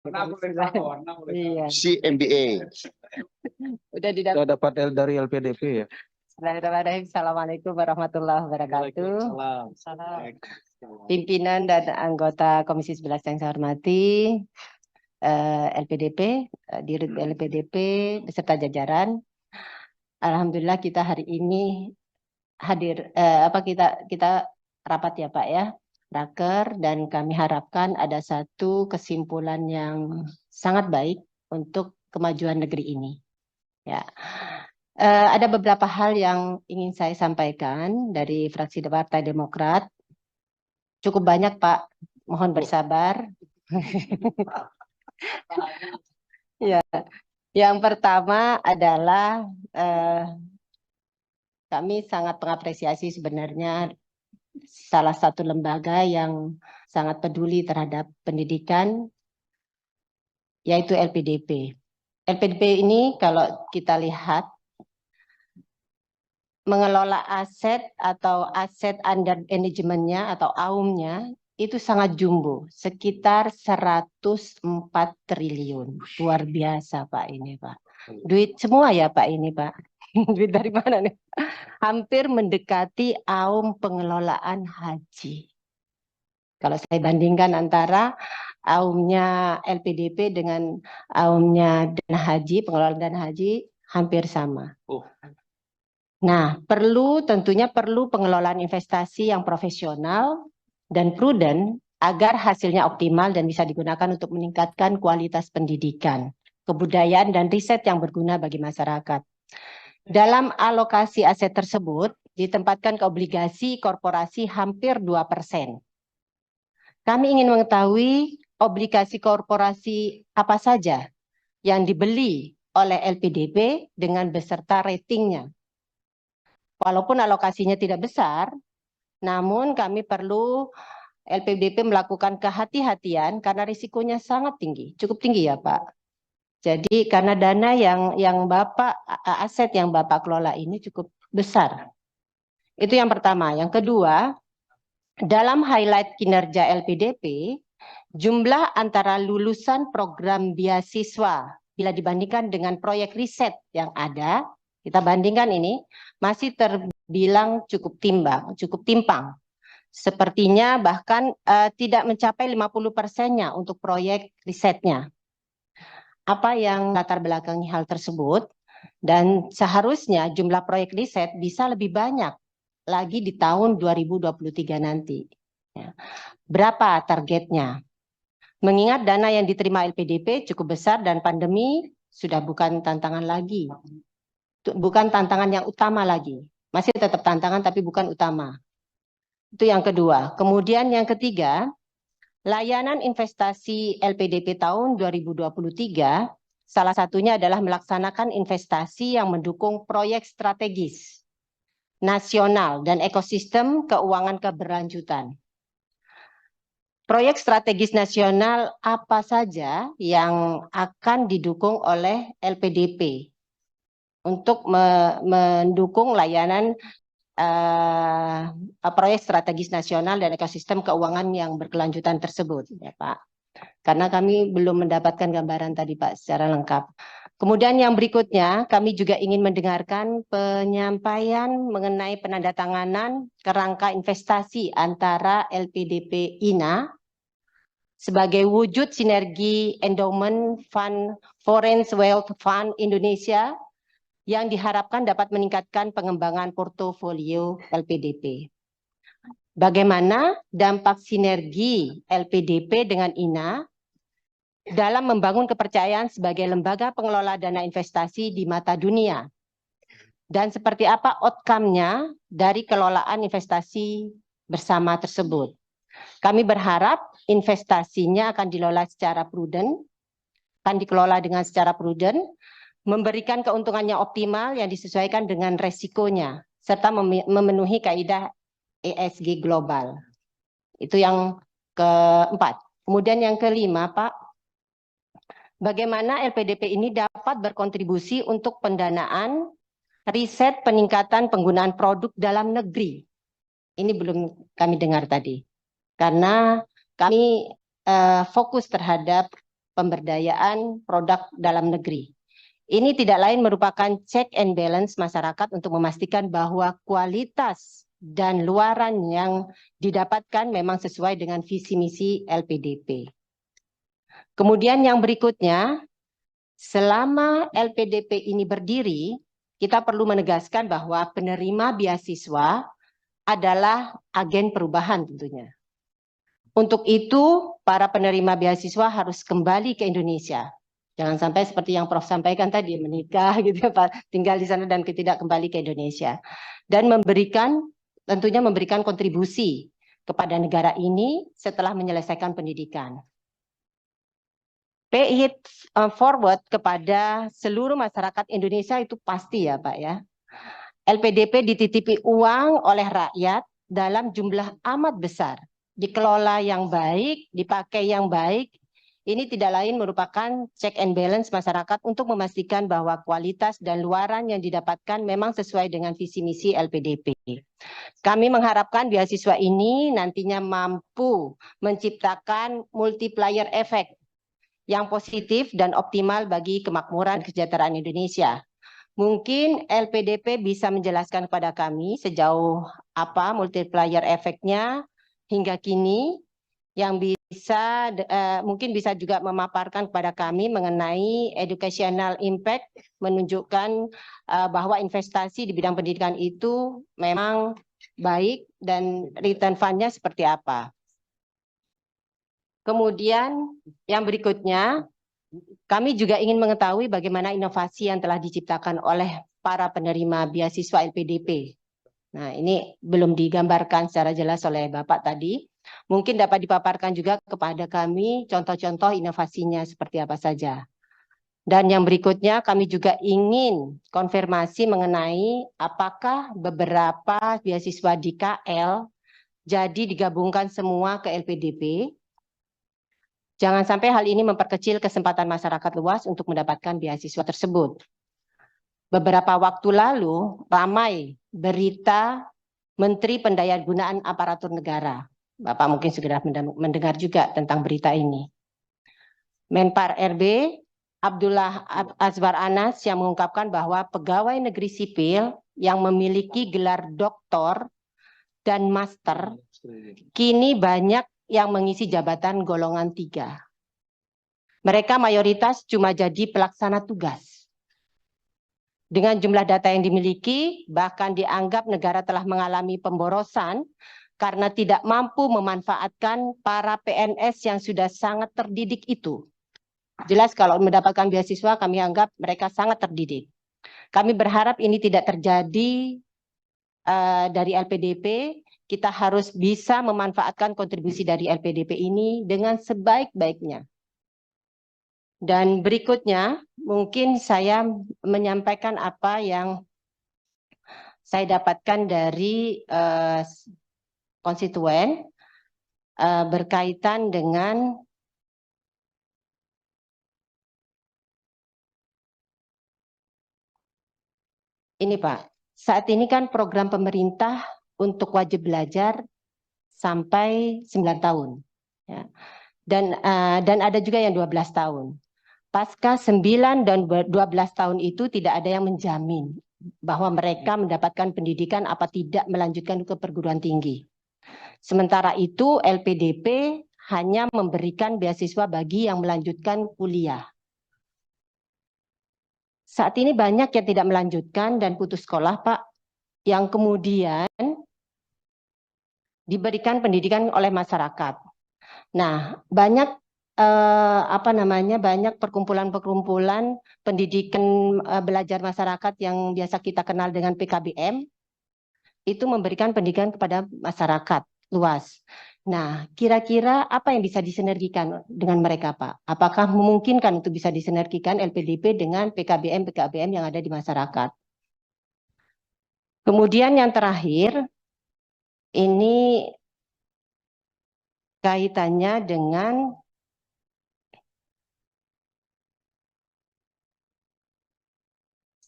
Iya. CMBA. Udah dapat dari LPDP ya. Bismillahirrahmanirrahim. Assalamualaikum warahmatullahi wabarakatuh. Pimpinan dan anggota Komisi 11 yang saya hormati, LPDP, Dirut LPDP beserta jajaran. Alhamdulillah kita hari ini hadir kita rapat ya Pak ya, raker, dan kami harapkan ada satu kesimpulan yang sangat baik untuk kemajuan negeri ini. Ya. Ada beberapa hal yang ingin saya sampaikan dari fraksi Partai Demokrat. Cukup banyak Pak, mohon bersabar. Ya, yang pertama adalah kami sangat mengapresiasi sebenarnya salah satu lembaga yang sangat peduli terhadap pendidikan, yaitu LPDP. LPDP ini kalau kita lihat mengelola aset atau aset under manajemennya atau AUM-nya itu sangat jumbo, sekitar 104 triliun. Luar biasa Pak ini Pak. Duit semua ya Pak ini Pak. Duit dari mana nih? Hampir mendekati AUM pengelolaan haji. Kalau saya bandingkan antara AUM-nya LPDP dengan AUM-nya dana haji, pengelolaan dana haji hampir sama. Nah, tentunya perlu pengelolaan investasi yang profesional dan prudent agar hasilnya optimal dan bisa digunakan untuk meningkatkan kualitas pendidikan, kebudayaan, dan riset yang berguna bagi masyarakat. Dalam alokasi aset tersebut, ditempatkan ke obligasi korporasi hampir 2%. Kami ingin mengetahui obligasi korporasi apa saja yang dibeli oleh LPDP dengan beserta ratingnya. Walaupun alokasinya tidak besar, namun kami perlu LPDP melakukan kehati-hatian karena risikonya sangat tinggi, cukup tinggi ya Pak. Jadi karena dana yang aset yang Bapak kelola ini cukup besar. Itu yang pertama. Yang kedua, dalam highlight kinerja LPDP, jumlah antara lulusan program beasiswa bila dibandingkan dengan proyek riset yang ada, kita bandingkan ini, masih terbilang cukup timpang. Sepertinya bahkan tidak mencapai 50%-nya untuk proyek risetnya. Apa yang latar belakangi hal tersebut? Dan seharusnya jumlah proyek riset bisa lebih banyak lagi di tahun 2023 nanti. Ya. Berapa targetnya? Mengingat dana yang diterima LPDP cukup besar dan pandemi sudah bukan tantangan lagi. Bukan tantangan yang utama lagi. Masih tetap tantangan tapi bukan utama. Itu yang kedua. Kemudian yang ketiga, layanan investasi LPDP tahun 2023, salah satunya adalah melaksanakan investasi yang mendukung proyek strategis nasional dan ekosistem keuangan keberlanjutan. Proyek strategis nasional apa saja yang akan didukung oleh LPDP untuk mendukung layanan proyek strategis nasional dan ekosistem keuangan yang berkelanjutan tersebut, ya Pak. Karena kami belum mendapatkan gambaran tadi Pak secara lengkap. Kemudian yang berikutnya, kami juga ingin mendengarkan penyampaian mengenai penandatanganan kerangka investasi antara LPDP INA sebagai wujud sinergi Endowment Fund Foreign Wealth Fund Indonesia yang diharapkan dapat meningkatkan pengembangan portofolio LPDP. Bagaimana dampak sinergi LPDP dengan INA dalam membangun kepercayaan sebagai lembaga pengelola dana investasi di mata dunia? Dan seperti apa outcome-nya dari kelolaan investasi bersama tersebut? Kami berharap investasinya akan dikelola secara prudent, memberikan keuntungan yang optimal yang disesuaikan dengan resikonya, serta memenuhi kaidah ESG global. Itu yang keempat. Kemudian yang kelima, Pak, bagaimana LPDP ini dapat berkontribusi untuk pendanaan riset peningkatan penggunaan produk dalam negeri? Ini belum kami dengar tadi. Karena kami fokus terhadap pemberdayaan produk dalam negeri. Ini tidak lain merupakan check and balance masyarakat untuk memastikan bahwa kualitas dan luaran yang didapatkan memang sesuai dengan visi misi LPDP. Kemudian yang berikutnya, selama LPDP ini berdiri, kita perlu menegaskan bahwa penerima beasiswa adalah agen perubahan tentunya. Untuk itu, para penerima beasiswa harus kembali ke Indonesia. Jangan sampai seperti yang Prof sampaikan tadi, menikah gitu ya Pak, tinggal di sana dan tidak kembali ke Indonesia. Dan tentunya memberikan kontribusi kepada negara ini setelah menyelesaikan pendidikan. Pay it forward kepada seluruh masyarakat Indonesia itu pasti ya Pak ya. LPDP dititipi uang oleh rakyat dalam jumlah amat besar. Dikelola yang baik, dipakai yang baik, ini tidak lain merupakan check and balance masyarakat untuk memastikan bahwa kualitas dan luaran yang didapatkan memang sesuai dengan visi misi LPDP. Kami mengharapkan beasiswa ini nantinya mampu menciptakan multiplier effect yang positif dan optimal bagi kemakmuran kesejahteraan Indonesia. Mungkin LPDP bisa menjelaskan kepada kami sejauh apa multiplier efeknya hingga kini, yang bisa mungkin bisa juga memaparkan kepada kami mengenai educational impact, menunjukkan bahwa investasi di bidang pendidikan itu memang baik dan return fund-nya seperti apa. Kemudian yang berikutnya, kami juga ingin mengetahui bagaimana inovasi yang telah diciptakan oleh para penerima beasiswa LPDP. Nah, ini belum digambarkan secara jelas oleh Bapak tadi. Mungkin dapat dipaparkan juga kepada kami contoh-contoh inovasinya seperti apa saja. Dan yang berikutnya kami juga ingin konfirmasi mengenai apakah beberapa beasiswa di KL jadi digabungkan semua ke LPDP. Jangan sampai hal ini memperkecil kesempatan masyarakat luas untuk mendapatkan beasiswa tersebut. Beberapa waktu lalu ramai berita Menteri Pendayaan Aparatur Negara. Bapak mungkin sudah mendengar juga tentang berita ini. Menpar RB Abdullah Azwar Anas yang mengungkapkan bahwa pegawai negeri sipil yang memiliki gelar doktor dan master kini banyak yang mengisi jabatan golongan 3. Mereka mayoritas cuma jadi pelaksana tugas. Dengan jumlah data yang dimiliki, bahkan dianggap negara telah mengalami pemborosan karena tidak mampu memanfaatkan para PNS yang sudah sangat terdidik itu. Jelas kalau mendapatkan beasiswa kami anggap mereka sangat terdidik. Kami berharap ini tidak terjadi dari LPDP. Kita harus bisa memanfaatkan kontribusi dari LPDP ini dengan sebaik-baiknya. Dan berikutnya mungkin saya menyampaikan apa yang saya dapatkan dari konstituen berkaitan dengan ini Pak, saat ini kan program pemerintah untuk wajib belajar sampai 9 tahun. Ya. Dan ada juga yang 12 tahun. Pasca 9 dan 12 tahun itu tidak ada yang menjamin bahwa mereka mendapatkan pendidikan apa tidak melanjutkan ke perguruan tinggi. Sementara itu LPDP hanya memberikan beasiswa bagi yang melanjutkan kuliah. Saat ini banyak yang tidak melanjutkan dan putus sekolah, Pak, yang kemudian diberikan pendidikan oleh masyarakat. Nah, banyak banyak perkumpulan-perkumpulan pendidikan belajar masyarakat yang biasa kita kenal dengan PKBM itu memberikan pendidikan kepada masyarakat luas. Nah, kira-kira apa yang bisa disinergikan dengan mereka, Pak? Apakah memungkinkan untuk bisa disinergikan LPDP dengan PKBM yang ada di masyarakat? Kemudian yang terakhir, ini kaitannya dengan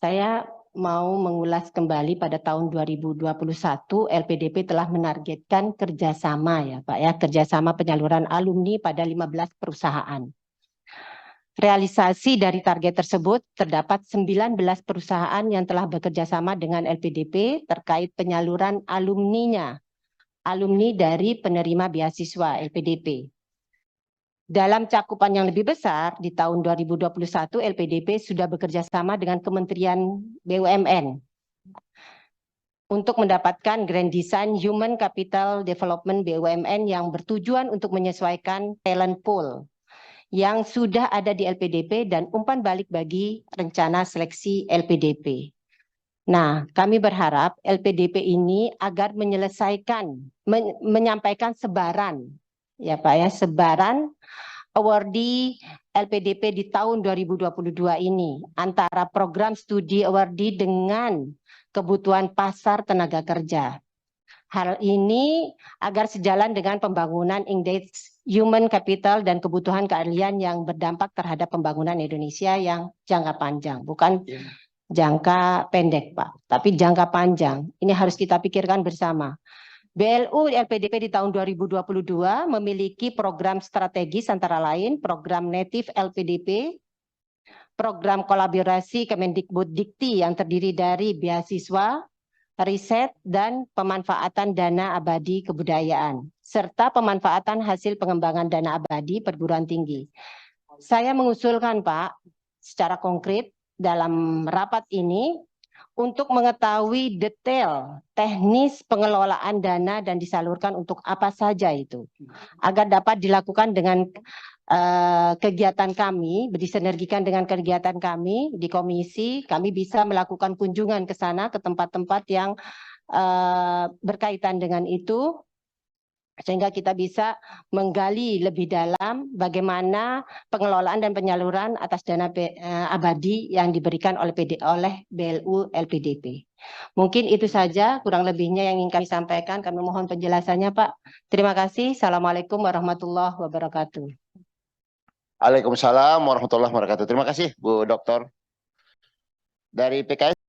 saya mau mengulas kembali pada tahun 2021 LPDP telah menargetkan kerjasama ya Pak ya, kerjasama penyaluran alumni pada 15 perusahaan. realisasi dari target tersebut, terdapat 19 perusahaan yang telah bekerja sama dengan LPDP terkait penyaluran alumni dari penerima beasiswa LPDP. Dalam cakupan yang lebih besar, di tahun 2021 LPDP sudah bekerja sama dengan Kementerian BUMN untuk mendapatkan Grand Design Human Capital Development BUMN yang bertujuan untuk menyesuaikan talent pool yang sudah ada di LPDP dan umpan balik bagi rencana seleksi LPDP. Nah, kami berharap LPDP ini agar menyampaikan sebaran, ya Pak ya, sebaran awardee LPDP di tahun 2022 ini antara program studi awardee dengan kebutuhan pasar tenaga kerja. Hal ini agar sejalan dengan pembangunan indeks human capital dan kebutuhan keahlian yang berdampak terhadap pembangunan Indonesia yang jangka panjang, bukan jangka pendek, Pak, tapi jangka panjang. Ini harus kita pikirkan bersama. BLU LPDP di tahun 2022 memiliki program strategis antara lain program Native LPDP, program kolaborasi Kemendikbud-Dikti yang terdiri dari beasiswa, riset, dan pemanfaatan dana abadi kebudayaan, serta pemanfaatan hasil pengembangan dana abadi perguruan tinggi. Saya mengusulkan, Pak, secara konkret dalam rapat ini, untuk mengetahui detail teknis pengelolaan dana dan disalurkan untuk apa saja itu, agar dapat dilakukan dengan kegiatan kami, disinergikan dengan kegiatan kami di komisi, kami bisa melakukan kunjungan ke sana, ke tempat-tempat yang berkaitan dengan itu, sehingga kita bisa menggali lebih dalam bagaimana pengelolaan dan penyaluran atas dana abadi yang diberikan oleh BLU LPDP. Mungkin itu saja kurang lebihnya yang ingin kami sampaikan. Kami mohon penjelasannya, Pak. Terima kasih. Assalamualaikum warahmatullahi wabarakatuh. Waalaikumsalam warahmatullahi wabarakatuh. Terima kasih Bu Doktor. Dari PKS